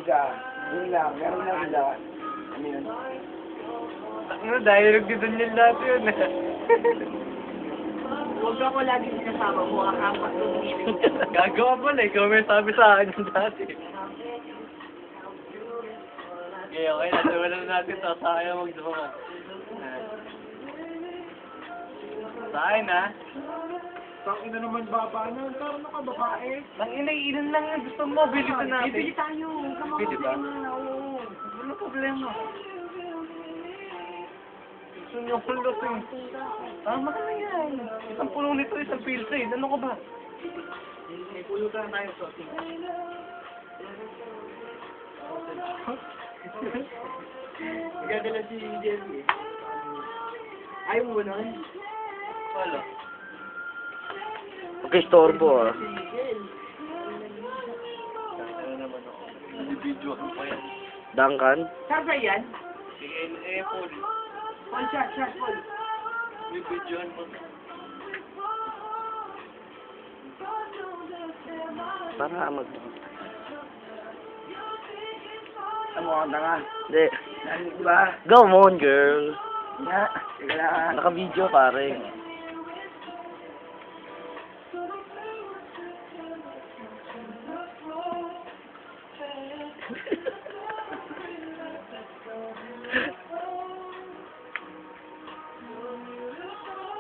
isa. Yun lang, meron lang isa. Ano yun? Ano, dialogue din yung lahat yun. Huwag ako lagi sinasama mo, apat lumilin. Gagawa pa na, ikaw may sabi sa akin yung dati. Okay, okay, nasuwalan na natin ito. Sayang magduma. Sa akin, ha? Bakit na naman baba na? Ano ka, babae? Ang ilan lang ang gusto mo, bilisan natin. Bibili tayo. Bili ba? Oo. Wala problema. Gusto niyo kulot eh. Tama ka na yan. Isang pulong nito, isang pilsay. Ano ka ba? May pulutan tayo, Soting. Nagdadala si Jerry eh. Ayaw mo ba nun? Wala. Pagka-istorbo ah. Si Miguel. Ano naman ako. Nabibidyohan pa yan. Duncan? Saan ba yan? Sige, Paul. Paul, shot, Paul. Bibidyohan pa. Para mag... Ano ka nga? Hindi. Di ba? Go on, girl. Nga, teka lang. Naka-video, pare.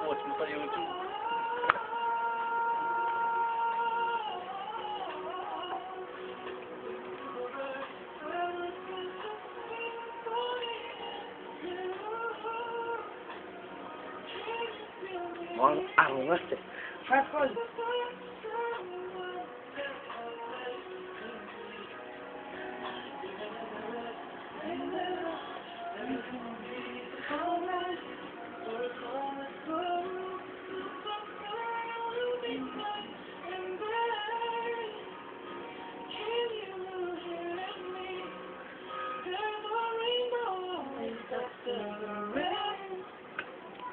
Post mo sa YouTube. Mukhang angas eh. Shot, Paul.